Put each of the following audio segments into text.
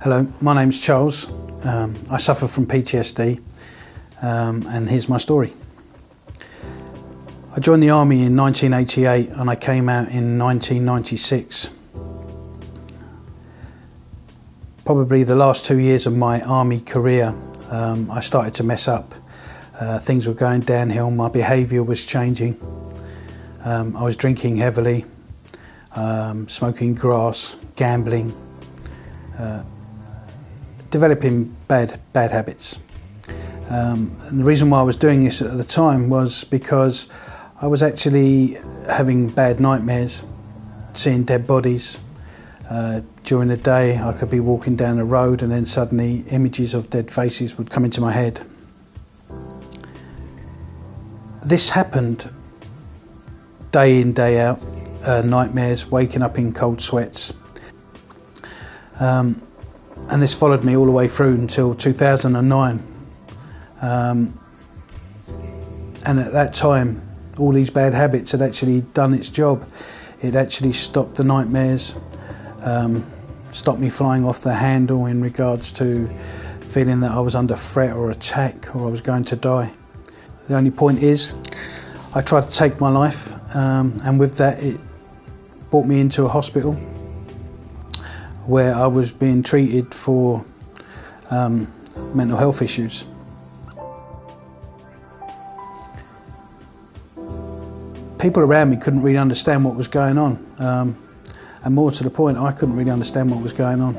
Hello, my name's Charles. I suffer from PTSD and here's my story. I joined the army in 1988 and I came out in 1996. Probably the last 2 years of my army career, I started to mess up. Things were going downhill, my behaviour was changing. I was drinking heavily, smoking grass, gambling, developing bad habits. And the reason why I was doing this at the time was because I was actually having bad nightmares, seeing dead bodies. During the day I could be walking down the road and then suddenly images of dead faces would come into my head. This happened day in, day out, nightmares, waking up in cold sweats. And this followed me all the way through until 2009. And at that time, all these bad habits had actually done its job. It actually stopped the nightmares, stopped me flying off the handle in regards to feeling that I was under threat or attack or I was going to die. The only point is, I tried to take my life, and with that it brought me into a hospital where I was being treated for mental health issues. People around me couldn't really understand what was going on, and more to the point, I couldn't really understand what was going on.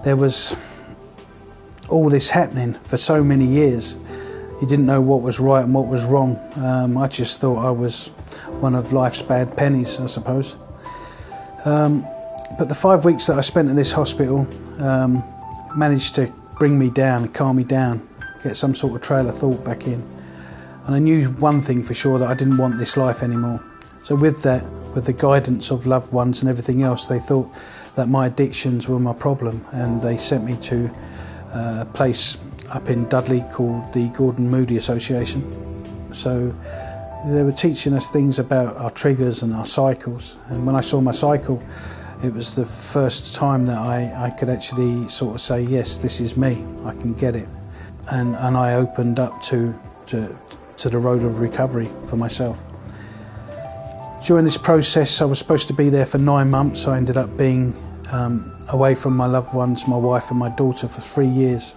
There was all this happening for so many years. You didn't know what was right and what was wrong. I just thought I was one of life's bad pennies, I suppose. But the 5 weeks that I spent in this hospital managed to bring me down, calm me down, get some sort of trail of thought back in. And I knew one thing for sure, that I didn't want this life anymore. So with that, with the guidance of loved ones and everything else, they thought that my addictions were my problem, and they sent me to a place up in Dudley called the Gordon Moody Association. So they were teaching us things about our triggers and our cycles, and when I saw my cycle, it was the first time that I could actually sort of say, yes, this is me, I can get it. And I opened up to the road of recovery for myself. During this process, I was supposed to be there for 9 months. I ended up being away from my loved ones, my wife and my daughter, for 3 years.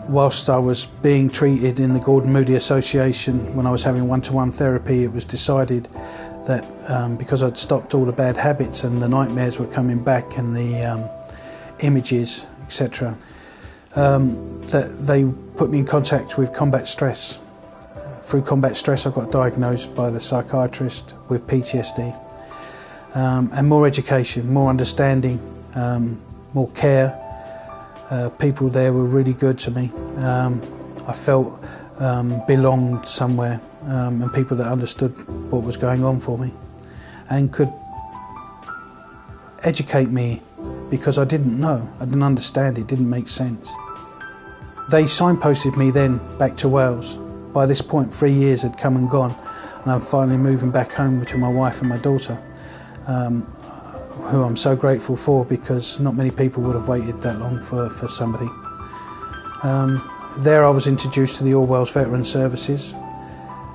Whilst I was being treated in the Gordon Moody Association, when I was having one-to-one therapy, it was decided that because I'd stopped all the bad habits and the nightmares were coming back and the images, etc., that they put me in contact with combat stress. Through combat stress, I got diagnosed by the psychiatrist with PTSD. And more education, more understanding, more care. People there were really good to me. I felt belonged somewhere, and people that understood what was going on for me and could educate me, because I didn't know, I didn't understand, it didn't make sense. They signposted me then back to Wales. By this point 3 years had come and gone, and I'm finally moving back home to my wife and my daughter, who I'm so grateful for, because not many people would have waited that long for somebody. There I was introduced to the All Wales Veteran Services,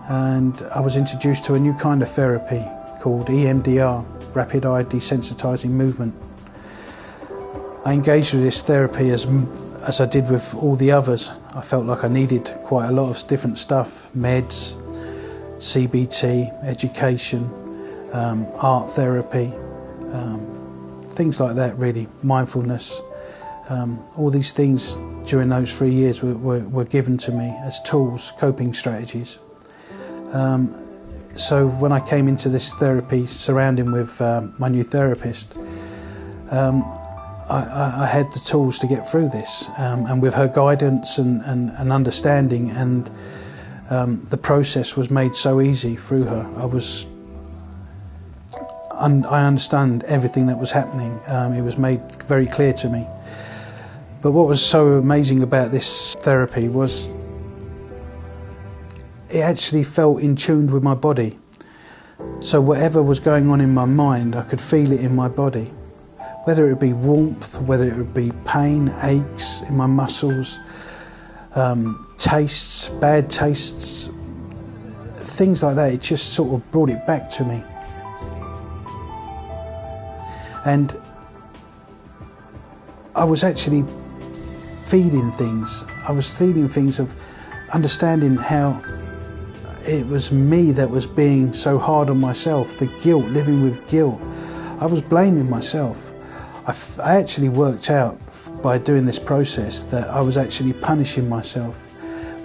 and I was introduced to a new kind of therapy called EMDR, Rapid Eye Desensitising Movement. I engaged with this therapy as I did with all the others. I felt like I needed quite a lot of different stuff: meds, CBT, education, art therapy, things like that really, mindfulness. All these things during those 3 years were given to me as tools, coping strategies. So when I came into this therapy surrounding with my new therapist, I had the tools to get through this, and with her guidance and understanding, and the process was made so easy through her. I understand everything that was happening. It was made very clear to me. But what was so amazing about this therapy was it actually felt in tune with my body. So whatever was going on in my mind, I could feel it in my body. whether it be warmth, whether it would be pain, aches in my muscles, tastes, bad tastes, things like that. It just sort of brought it back to me. And I was actually feeding things. I was feeding things of understanding how it was me that was being so hard on myself, the guilt, living with guilt. I was blaming myself. I actually worked out by doing this process that I was actually punishing myself.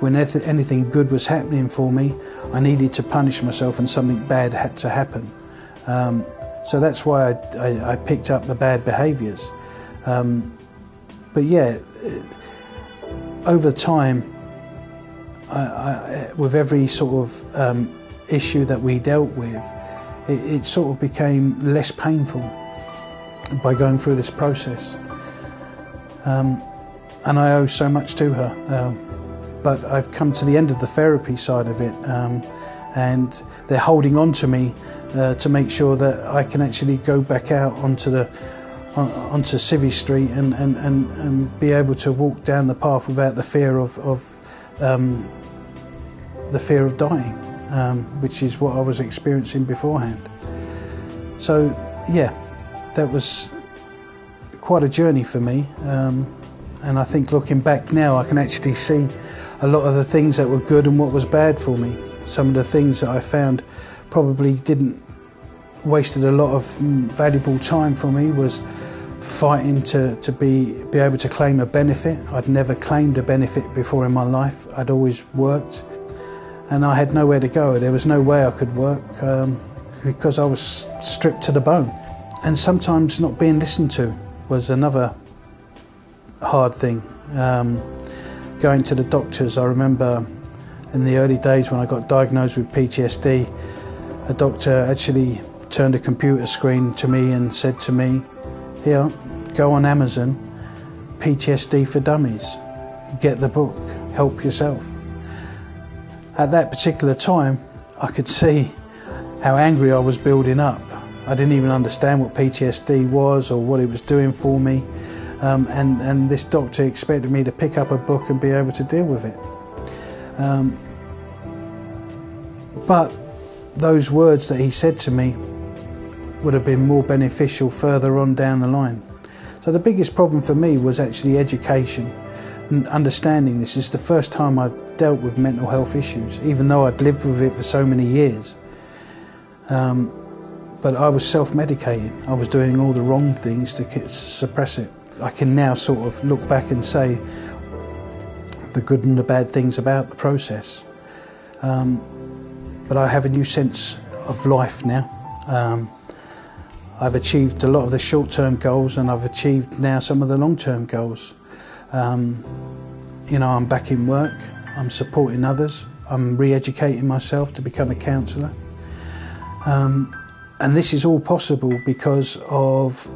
When anything good was happening for me, I needed to punish myself and something bad had to happen. So that's why I picked up the bad behaviours. But yeah, over time, with every sort of issue that we dealt with, it sort of became less painful by going through this process. And I owe so much to her. But I've come to the end of the therapy side of it, and they're holding on to me to make sure that I can actually go back out onto Civvy Street and be able to walk down the path without the fear of dying, which is what I was experiencing beforehand. So yeah, that was quite a journey for me, and I think looking back now I can actually see a lot of the things that were good and what was bad for me. Some of the things that I found probably wasted a lot of valuable time for me was fighting to be able to claim a benefit. I'd never claimed a benefit before in my life. I'd always worked, and I had nowhere to go. There was no way I could work because I was stripped to the bone. And sometimes not being listened to was another hard thing. Going to the doctors, I remember in the early days when I got diagnosed with PTSD, a doctor actually turned a computer screen to me and said to me, "Here, go on Amazon, PTSD for Dummies, get the book, help yourself." At that particular time, I could see how angry I was building up. I didn't even understand what PTSD was or what it was doing for me. And this doctor expected me to pick up a book and be able to deal with it. But those words that he said to me would have been more beneficial further on down the line. So the biggest problem for me was actually education and understanding this. Is the first time I dealt with mental health issues, even though I'd lived with it for so many years. But I was self-medicating. I was doing all the wrong things to suppress it. I can now sort of look back and say the good and the bad things about the process. But I have a new sense of life now. I've achieved a lot of the short-term goals, and I've achieved now some of the long-term goals. You know, I'm back in work, I'm supporting others, I'm re-educating myself to become a counsellor. And this is all possible because of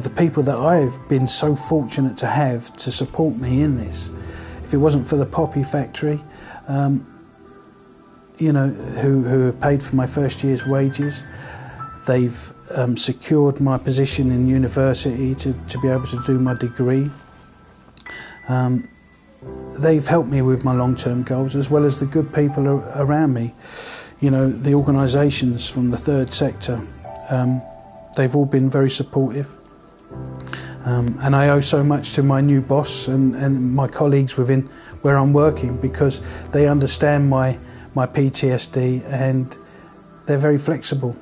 the people that I've been so fortunate to have to support me in this. If it wasn't for the Poppy Factory, you know, who have paid for my first year's wages, they've secured my position in university to be able to do my degree. They've helped me with my long-term goals, as well as the good people around me. You know, the organisations from the third sector, they've all been very supportive. And I owe so much to my new boss and my colleagues within where I'm working, because they understand my PTSD and they're very flexible,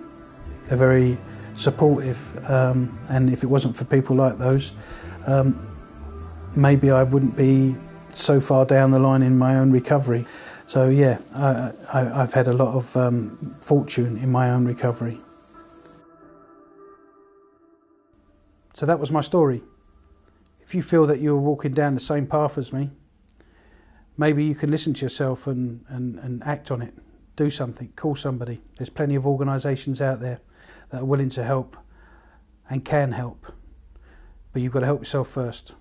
they're very supportive, and if it wasn't for people like those, maybe I wouldn't be so far down the line in my own recovery. So yeah, I've had a lot of fortune in my own recovery. So that was my story. If you feel that you're walking down the same path as me, maybe you can listen to yourself and act on it. Do something, call somebody. There's plenty of organisations out there that are willing to help and can help. But you've got to help yourself first.